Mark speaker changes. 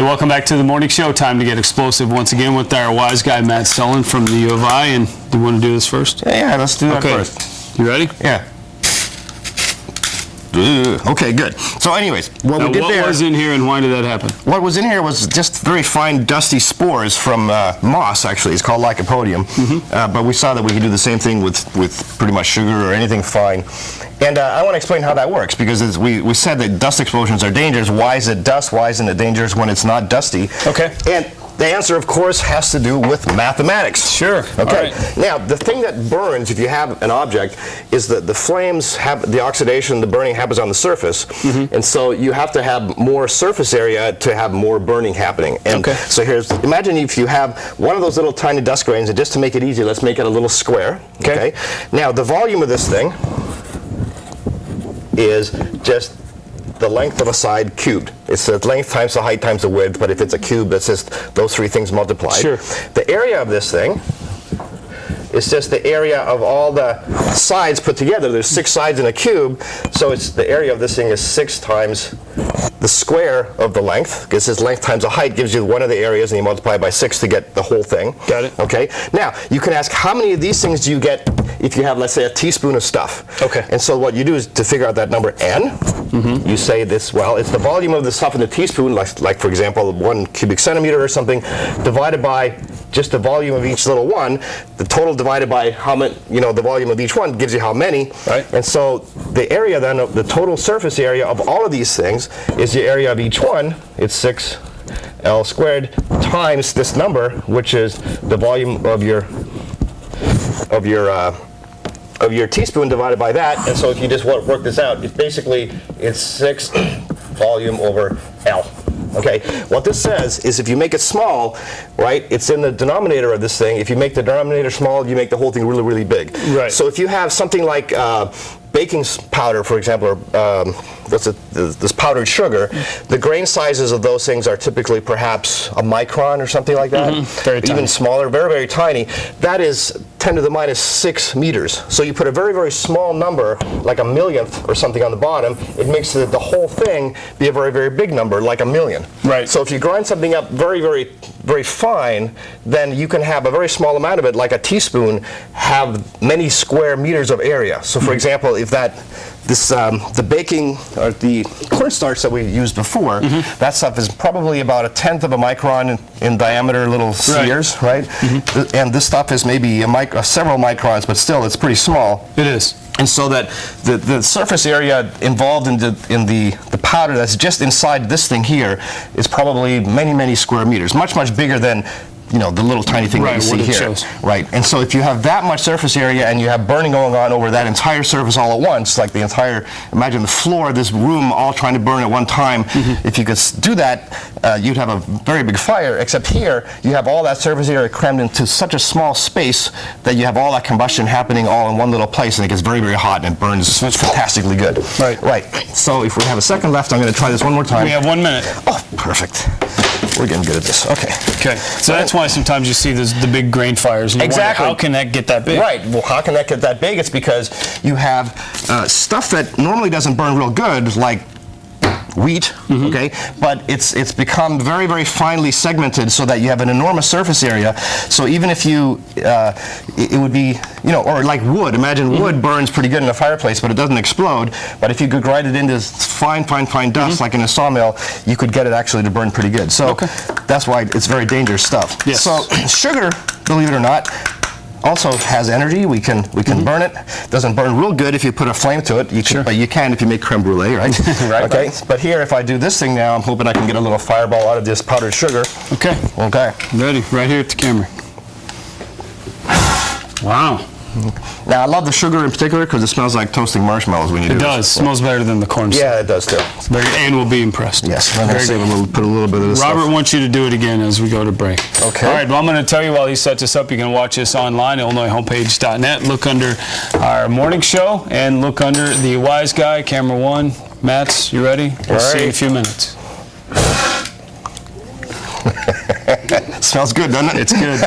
Speaker 1: Hey, welcome back to the morning show. Time to get explosive once again with our wise guy, Matt Selen from the U of I. And do you want to do this first?
Speaker 2: Yeah, let's do that first.
Speaker 1: You ready?
Speaker 2: Yeah. Okay, good. So anyways, what
Speaker 1: was in here and why did that happen?
Speaker 2: What was in here was just very fine dusty spores from moss, actually. It's called Lycopodium. But we saw that we could do the same thing with pretty much sugar or anything fine. And I want to explain how that works, because as we said that dust explosions are dangerous. Why is it dust? Why isn't it dangerous when it's not dusty?
Speaker 1: Okay.
Speaker 2: And the answer, of course, has to do with mathematics.
Speaker 1: Sure.
Speaker 2: Okay. Now, the thing that burns, if you have an object, is that the flames have the oxidation, the burning happens on the surface, and so you have to have more surface area to have more burning happening. And so imagine if you have one of those little tiny dust grains, and just to make it easy, let's make it a little square. Okay. Now, the volume of this thing is just the length of a side cubed. It's the length times the height times the width, but if it's a cube, that's just those three things multiplied.
Speaker 1: Sure.
Speaker 2: The area of this thing is just the area of all the sides put together. There's 6 sides in a cube, so it's the area of this thing is 6 times the square of the length, because this length times the height gives you one of the areas, and you multiply by 6 to get the whole thing.
Speaker 1: Got it.
Speaker 2: Okay. Now, you can ask how many of these things do you get if you have, let's say, a teaspoon of stuff.
Speaker 1: Okay.
Speaker 2: And so what you do is to figure out that number n, you say this, well, it's the volume of the stuff in the teaspoon, like for example, 1 cubic centimeter or something, divided by just the volume of each little one. The total divided by how many, the volume of each one gives you how many.
Speaker 1: Right.
Speaker 2: And so the area then of the total surface area of all of these things is the area of each one. It's 6L squared times this number, which is the volume of your teaspoon divided by that. And so if you just work this out, it's 6 volume over L. Okay, what this says is if you make it small, right, it's in the denominator of this thing. If you make the denominator small, you make the whole thing really, really big.
Speaker 1: Right.
Speaker 2: So if you have something like baking powder, for example, or this powdered sugar, the grain sizes of those things are typically perhaps a micron or something like that.
Speaker 1: Very tiny.
Speaker 2: Even smaller, very, very tiny. That is 10 to the minus 6 meters. So you put a very, very small number, like a millionth or something on the bottom, it makes the whole thing be a very, very big number, like a million.
Speaker 1: Right.
Speaker 2: So if you grind something up very, very, very fine, then you can have a very small amount of it, like a teaspoon, have many square meters of area. So for example, if the baking or the cornstarch that we used before, that stuff is probably about 1/10 of a micron in diameter, little spheres, right? And this stuff is maybe several microns, but still it's pretty small.
Speaker 1: It is.
Speaker 2: And so that the surface area involved in the powder that's just inside this thing here is probably many, many square meters, much, much bigger than the little tiny thing that you see here.
Speaker 1: Shows.
Speaker 2: Right. And so if you have that much surface area and you have burning going on over that entire surface all at once, like imagine the floor of this room all trying to burn at one time. If you could do that, you'd have a very big fire, except here you have all that surface area crammed into such a small space that you have all that combustion happening all in one little place, and it gets very, very hot and it burns fantastically good.
Speaker 1: Right.
Speaker 2: Right. So if we have a second left, I'm going to try this one more time.
Speaker 1: We have 1 minute.
Speaker 2: Oh, perfect. We're getting good at this. Okay.
Speaker 1: Okay. So that's why sometimes you see the big grain fires. And you wonder, how can that get that big?
Speaker 2: Right. Well, how can that get that big? It's because you have stuff that normally doesn't burn real good, like wheat, okay, but it's become very, very finely segmented so that you have an enormous surface area. So even if it would be, or like wood. Imagine wood burns pretty good in a fireplace, but it doesn't explode. But if you could grind it into fine, fine, fine dust, like in a sawmill, you could get it actually to burn pretty good. So that's why it's very dangerous stuff.
Speaker 1: Yes.
Speaker 2: So sugar, believe it or not, also has energy. We can burn it. Doesn't burn real good if you put a flame to it. But you can if you make creme brulee, right?
Speaker 1: Right.
Speaker 2: Okay. But here, if I do this thing now, I'm hoping I can get a little fireball out of this powdered sugar.
Speaker 1: Okay.
Speaker 2: Okay.
Speaker 1: Ready. Right here at the camera. Wow.
Speaker 2: Now, I love the sugar in particular because it smells like toasting marshmallows when you do it.
Speaker 1: It does. Smells better than the corn syrup.
Speaker 2: Yeah, it does too.
Speaker 1: And we'll be impressed.
Speaker 2: Yes. I'm going to put a little bit of this
Speaker 1: Robert
Speaker 2: stuff.
Speaker 1: wants you to do it again as we go to break.
Speaker 2: Okay.
Speaker 1: All right. Well, I'm going to tell you while he sets us up, you can watch us online, IllinoisHomepage.net. Look under our morning show and look under the Wise Guy, camera 1. Matt's, you ready? We'll see you in a few minutes.
Speaker 2: Smells good, doesn't it?
Speaker 1: It's good.